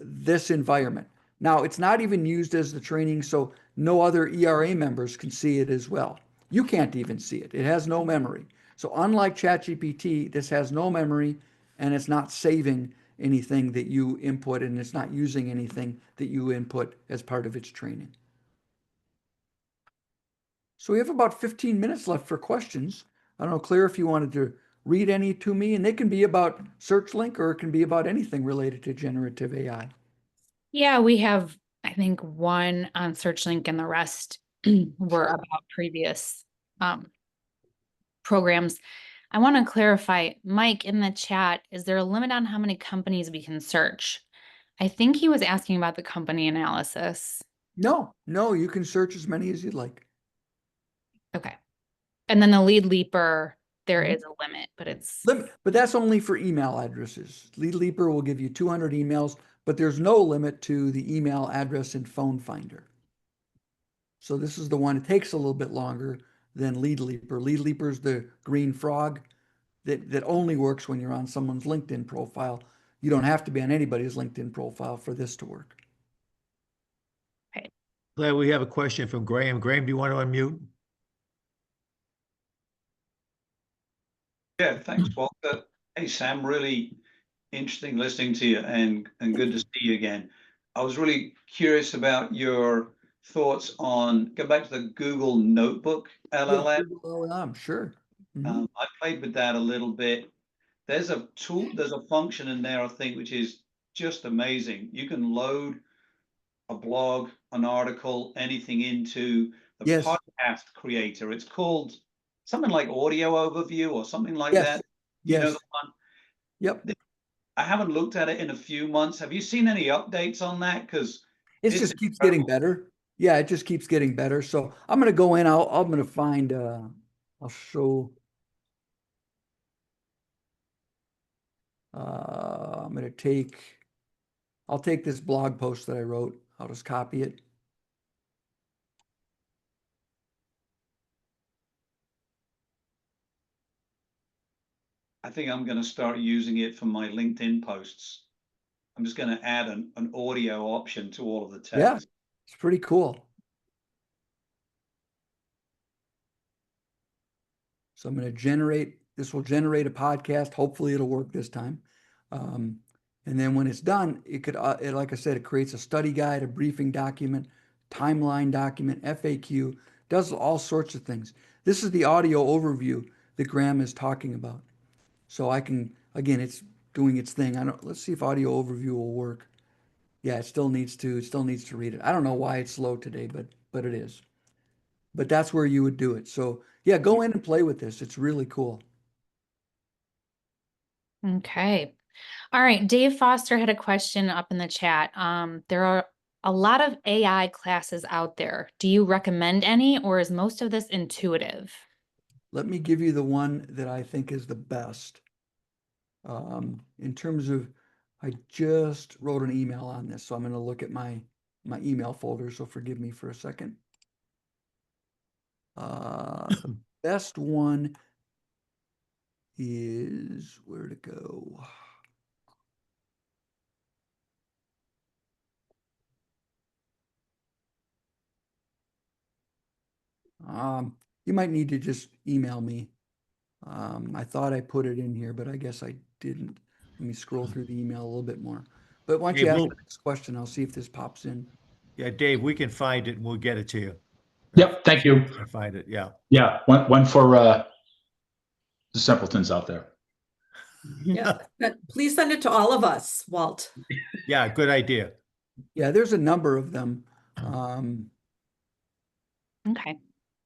this environment. Now, it's not even used as the training, so no other ERA members can see it as well. You can't even see it. It has no memory. So unlike ChatGPT, this has no memory, and it's not saving anything that you input, and it's not using anything that you input as part of its training. So we have about 15 minutes left for questions. I don't know, Claire, if you wanted to read any to me, and they can be about SearchLink, or it can be about anything related to generative AI. Yeah, we have, I think, one on SearchLink, and the rest were about previous programs. I want to clarify, Mike, in the chat, is there a limit on how many companies we can search? I think he was asking about the company analysis. No, you can search as many as you'd like. Okay. And then the lead leaper, there is a limit, but it's... But that's only for email addresses. Lead Leaper will give you 200 emails, but there's no limit to the email address in Phone Finder. So this is the one, it takes a little bit longer than Lead Leaper. Lead Leaper is the green frog that only works when you're on someone's LinkedIn profile. You don't have to be on anybody's LinkedIn profile for this to work. Okay. Claire, we have a question from Graham. Graham, do you want to unmute? Yeah, thanks, Walter. Hey, Sam, really interesting listening to you, and good to see you again. I was really curious about your thoughts on, go back to the Google Notebook LLM. Google LLM, sure. I played with that a little bit. There's a tool, there's a function in there, I think, which is just amazing. You can load a blog, an article, anything into the podcast creator. It's called something like Audio Overview or something like that. You know the one? Yep. I haven't looked at it in a few months. Have you seen any updates on that? Because it just keeps getting better. Yeah, it just keeps getting better. So I'm going to go in. I'm going to find. I'll show. I'm going to take. I'll take this blog post that I wrote. I'll just copy it. I think I'm going to start using it for my LinkedIn posts. I'm just going to add an audio option to all of the text. Yeah, it's pretty cool. So I'm going to generate, this will generate a podcast. Hopefully it'll work this time. And then when it's done, it could, like I said, it creates a study guide, a briefing document, timeline document, FAQ, does all sorts of things. This is the audio overview that Graham is talking about. So I can, again, it's doing its thing. Let's see if audio overview will work. Yeah, it still needs to read it. I don't know why it's slow today, but it is. But that's where you would do it. So yeah, go in and play with this. It's really cool. Okay. All right. Dave Foster had a question up in the chat. There are a lot of AI classes out there. Do you recommend any, or is most of this intuitive? Let me give you the one that I think is the best. In terms of, I just wrote an email on this, so I'm going to look at my email folder, so forgive me for a second. The best one is, where to go? You might need to just email me. I thought I put it in here, but I guess I didn't. Let me scroll through the email a little bit more. But once you ask the next question, I'll see if this pops in. Yeah, Dave, we can find it and we'll get it to you. Yep, thank you. I find it, yeah. Yeah, one for the simpletons out there. Yeah, please send it to all of us, Walt. Yeah, good idea. Yeah, there's a number of them. Um, Okay.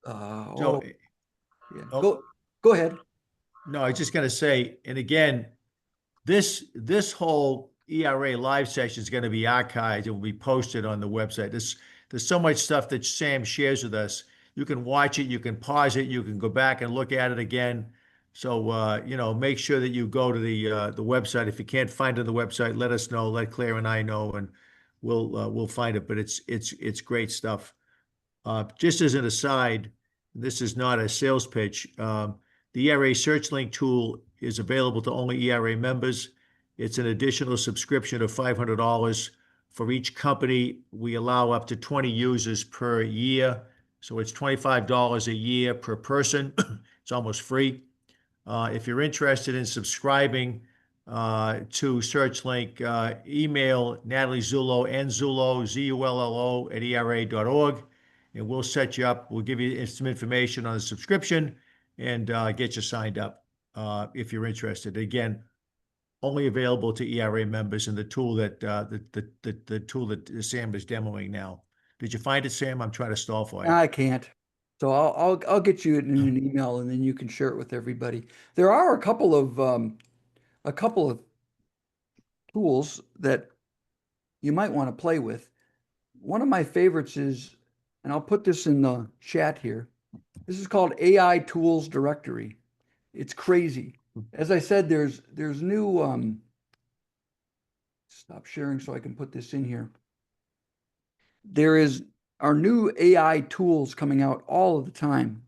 So, yeah. oh, Go ahead. no, I was just gonna say, and again, this whole ERA live session is going to be archived. It will be posted on the website. There's so much stuff that Sam shares with us. You can watch it, you can pause it, you can go back and look at it again. So make sure that you go to the website. If you can't find it on the website, let us know. Let Claire and I know, and we'll find it. But it's great stuff. Just as an aside, this is not a sales pitch. The ERA Search Link tool is available to only ERA members. It's an additional subscription of $500 for each company. We allow up to 20 users per year. So it's $25 a year per person. It's almost free. If you're interested in subscribing to SearchLink, email Natalie Zullo, Nzullo, Zullo at era.org, and we'll set you up. We'll give you some information on the subscription and get you signed up if you're interested. Again, only available to ERA members and the tool that the tool that Sam is demoing now. Did you find it, Sam? I'm trying to stall for you. I can't. So I'll get you it in an email and then you can share it with everybody. There are a couple of tools that you might want to play with. One of my favorites is, and I'll put this in the chat here. This is called AI Tools Directory. It's crazy. As I said, there's new stop sharing so I can put this in here. There are new AI tools coming out all of the time.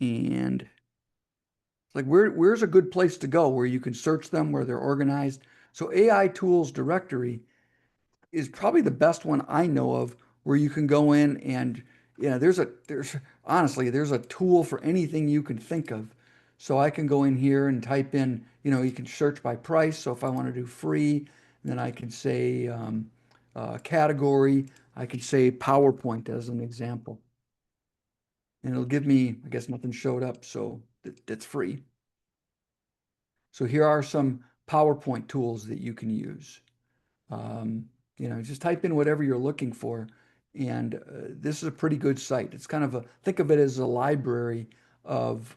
And it's like, where's a good place to go where you can search them, where they're organized? So AI Tools Directory is probably the best one I know of where you can go in and there's honestly, there's a tool for anything you can think of. So I can go in here and type in, you can search by price. So if I want to do free, then I can say category. I could say PowerPoint as an example. And it'll give me, I guess nothing showed up, so that's free. So here are some PowerPoint tools that you can use. Just type in whatever you're looking for. And this is a pretty good site. It's kind of think of it as a library of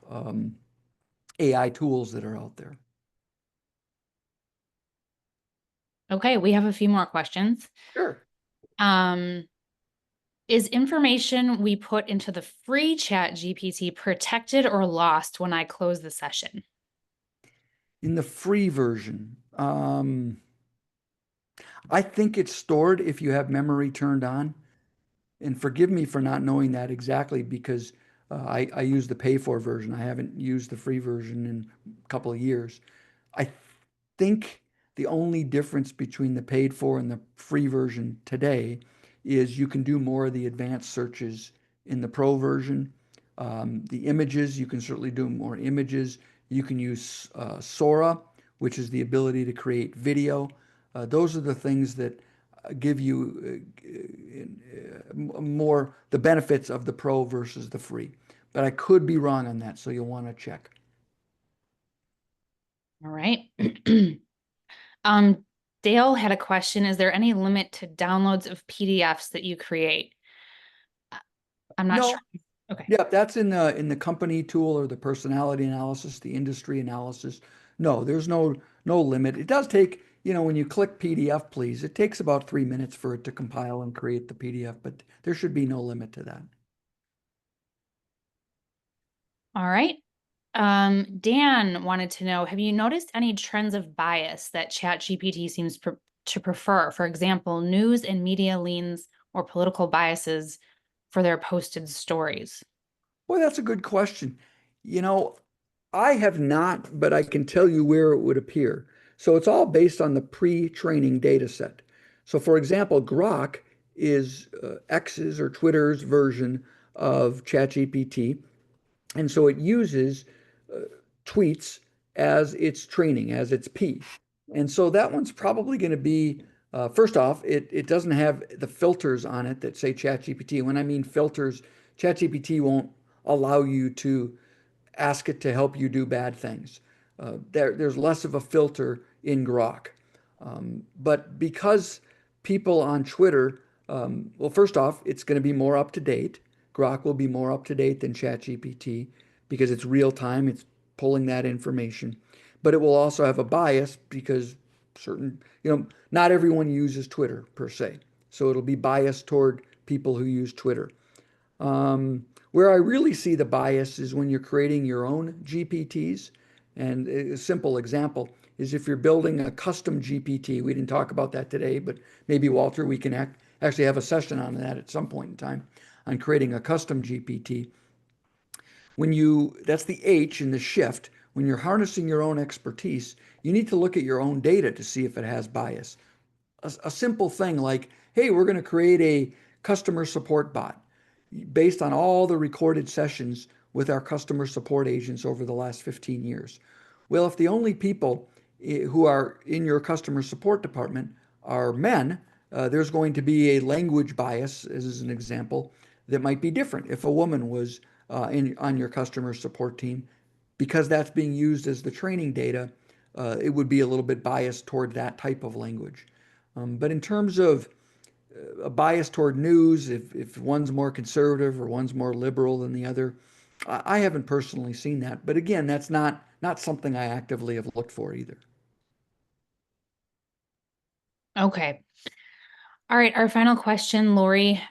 AI tools that are out there. Okay, we have a few more questions. Sure. Is information we put into the free chat GPT protected or lost when I close the session? In the free version, I think it's stored if you have memory turned on. And forgive me for not knowing that exactly because I use the pay for version. I haven't used the free version in a couple of years. I think the only difference between the paid for and the free version today is you can do more of the advanced searches in the pro version. The images, you can certainly do more images. You can use Sora, which is the ability to create video. Those are the things that give you more the benefits of the pro versus the free. But I could be wrong on that, so you'll want to check. All right. Dale had a question. Is there any limit to downloads of PDFs that you create? I'm not sure. Okay. Yeah, that's in the company tool or the personality analysis, the industry analysis. No, there's no limit. It does take, when you click PDF, please, it takes about 3 minutes for it to compile and create the PDF, but there should be no limit to that. All right. Dan wanted to know, have you noticed any trends of bias that ChatGPT seems to prefer? For example, news and media leans or political biases for their posted stories? Well, that's a good question. I have not, but I can tell you where it would appear. So it's all based on the pre-training data set. So for example, Grok is X's or Twitter's version of ChatGPT. And so it uses tweets as its training, as its P. And so that one's probably going to be, first off, it doesn't have the filters on it that say ChatGPT. When I mean filters, ChatGPT won't allow you to ask it to help you do bad things. There's less of a filter in Grok. But because people on Twitter, well, first off, it's going to be more up to date. Grok will be more up to date than ChatGPT because it's real time, it's pulling that information. But it will also have a bias because not everyone uses Twitter per se. So it'll be biased toward people who use Twitter. Where I really see the bias is when you're creating your own GPTs. And a simple example is if you're building a custom GPT. We didn't talk about that today, but maybe, Walter, we can actually have a session on that at some point in time on creating a custom GPT. That's the H in the shift. When you're harnessing your own expertise, you need to look at your own data to see if it has bias. A simple thing like, hey, we're going to create a customer support bot based on all the recorded sessions with our customer support agents over the last 15 years. Well, if the only people who are in your customer support department are men, there's going to be a language bias, as an example, that might be different if a woman was on your customer support team. Because that's being used as the training data, it would be a little bit biased toward that type of language. But in terms of a bias toward news, if one's more conservative or one's more liberal than the other, I haven't personally seen that. But again, that's not something I actively have looked for either. Okay. All right. Our final question, Lori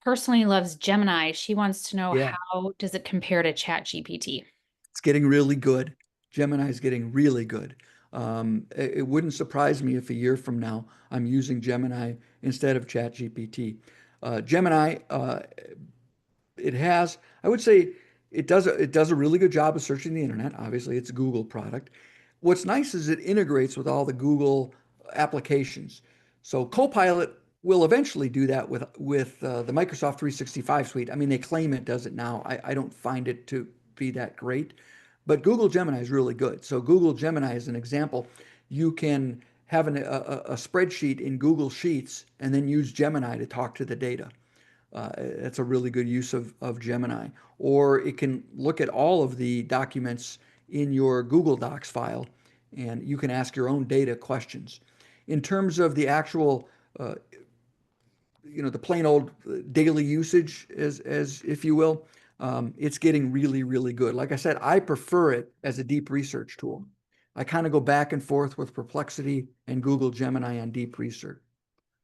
personally loves Gemini. She wants to know, Yeah. how does it compare to ChatGPT? It's getting really good. Gemini is getting really good. It wouldn't surprise me if a year from now I'm using Gemini instead of ChatGPT. Gemini, I would say it does a really good job of searching the internet. Obviously, it's a Google product. What's nice is it integrates with all the Google applications. So Copilot will eventually do that with the Microsoft 365 suite. I mean, they claim it does it now. I don't find it to be that great, but Google Gemini is really good. So Google Gemini is an example. You can have a spreadsheet in Google Sheets and then use Gemini to talk to the data. That's a really good use of Gemini. Or it can look at all of the documents in your Google Docs file, and you can ask your own data questions. In terms of the actual, the plain old daily usage, as if you will, it's getting really, really good. Like I said, I prefer it as a deep research tool. I kind of go back and forth with Perplexity and Google Gemini on deep research.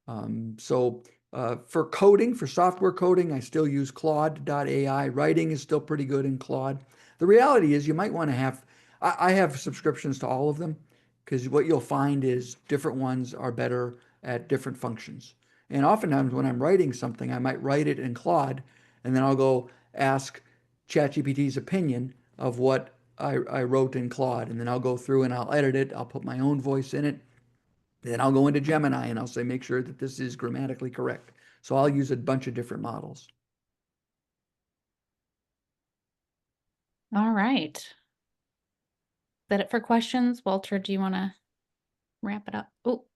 For coding, for software coding, I still use Claude.ai. Writing is still pretty good in Claude. The reality is you might want to I have subscriptions to all of them because what you'll find is different ones are better at different functions. And oftentimes when I'm writing something, I might write it in Claude and then I'll go ask ChatGPT's opinion of what I wrote in Claude. And then I'll go through and I'll edit it. I'll put my own voice in it. Then I'll go into Gemini and I'll say, make sure that this is grammatically correct. So I'll use a bunch of different models. All right. Is that it for questions? Walter, do you want to wrap it up? Oh,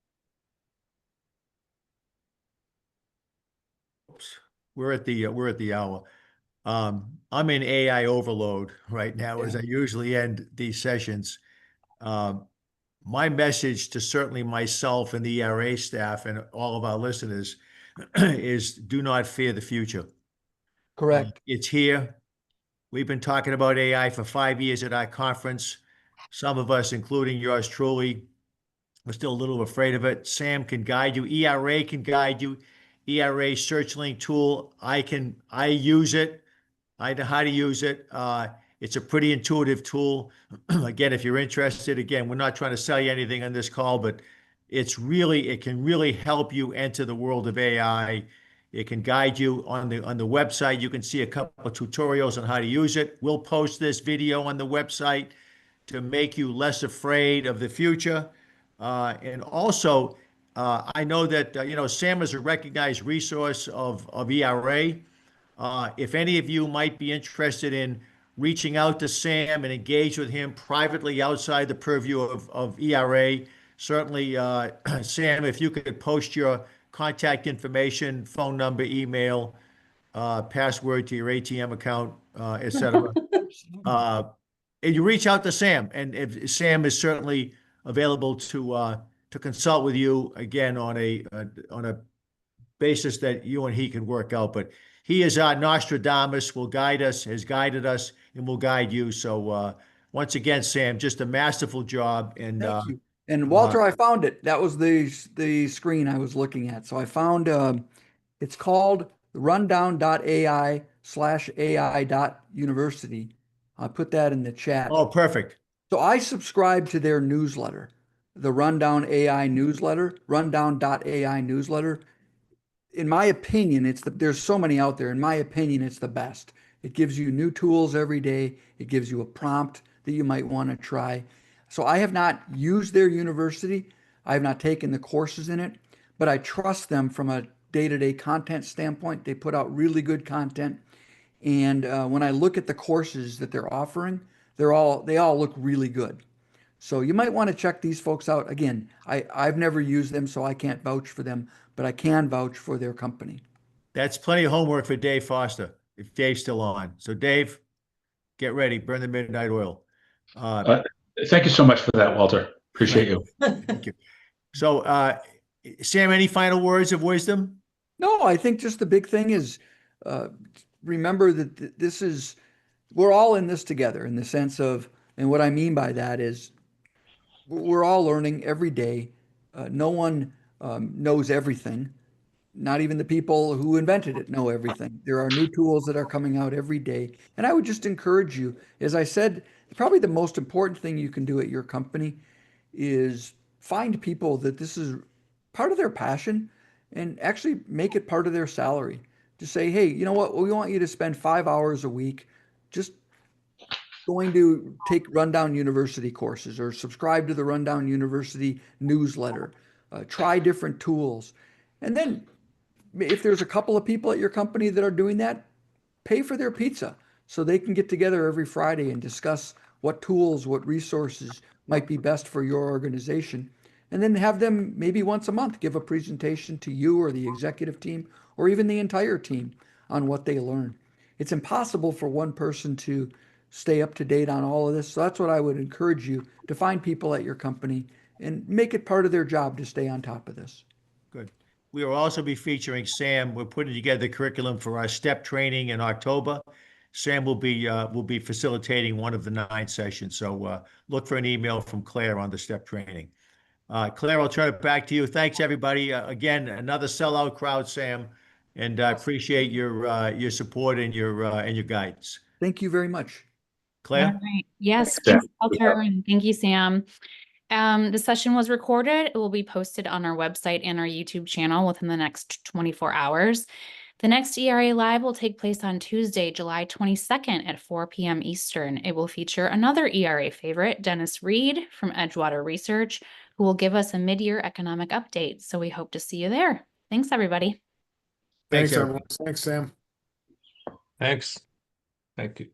We're at the hour. I'm in AI overload right now, as I usually end these sessions. My message to certainly myself and the ERA staff and all of our listeners is do not fear the future. Correct. It's here. We've been talking about AI for 5 years at our conference. Some of us, including yours truly, are still a little afraid of it. Sam can guide you. ERA can guide you. ERA SearchLink tool. I use it. I know how to use it. It's a pretty intuitive tool. Again, if you're interested, again, we're not trying to sell you anything on this call, but it can really help you enter the world of AI. It can guide you on the website. You can see a couple of tutorials on how to use it. We'll post this video on the website to make you less afraid of the future. And also, I know that Sam is a recognized resource of ERA. If any of you might be interested in reaching out to Sam and engage with him privately outside the purview of ERA, certainly, Sam, if you could post your contact information, phone number, email, password to your ATM account, etc. And you reach out to Sam, and if Sam is certainly available to to consult with you again on a basis that you and he can work out. But he is our Nostradamus, will guide us, has guided us, and will guide you. So once again, Sam, just a masterful job. And Thank you. And Walter, I found it. That was the screen I was looking at. So I found it's called rundown.ai/ai.university. I put that in the chat. oh, perfect. So I subscribe to their newsletter, the Rundown AI newsletter, rundown.ai newsletter. In my opinion, there's so many out there. In my opinion, it's the best. It gives you new tools every day. It gives you a prompt that you might want to try. So I have not used their university. I have not taken the courses in it, but I trust them from a day-to-day content standpoint. They put out really good content. And when I look at the courses that they're offering, they all look really good. So you might want to check these folks out. Again, I've never used them, so I can't vouch for them, but I can vouch for their company. That's plenty of homework for Dave Foster, if Dave's still on. So Dave, get ready, burn the midnight oil. Thank you so much for that, Walter. Appreciate you. Thank you. So, Sam, any final words of wisdom? No, I think just the big thing is remember that we're all in this together in the sense of, and what I mean by that is we're all learning every day. No one knows everything. Not even the people who invented it know everything. There are new tools that are coming out every day. And I would just encourage you, as I said, probably the most important thing you can do at your company is find people that this is part of their passion and actually make it part of their salary. Just say, hey, you know what? We want you to spend 5 hours a week just going to take Rundown University courses or subscribe to the Rundown University newsletter, try different tools. And then if there's a couple of people at your company that are doing that, pay for their pizza so they can get together every Friday and discuss what tools, what resources might be best for your organization. And then have them maybe once a month give a presentation to you or the executive team or even the entire team on what they learn. It's impossible for one person to stay up to date on all of this. So that's what I would encourage you to find people at your company and make it part of their job to stay on top of this. Good. We will also be featuring Sam. We're putting together the curriculum for our STEP training in October. Sam will be facilitating one of the 9 sessions. So look for an email from Claire on the STEP training. Claire, I'll turn it back to you. Thanks, everybody. Again, another sellout crowd, Sam, and I appreciate your support and your guidance. Thank you very much. Claire? All right. Yes, Thanks, thanks, Walter, and thank you, Sam. The session was recorded. It will be posted on our website and our YouTube channel within the next 24 hours. The next ERA Live will take place on Tuesday, July 22nd at 4 p.m. Eastern. It will feature another ERA favorite, Dennis Reed from Edgewater Research, who will give us a mid-year economic update. So we hope to see you there. Thanks, everybody. Thanks, Thanks, everyone. Thanks, Sam. Thanks. Thank you.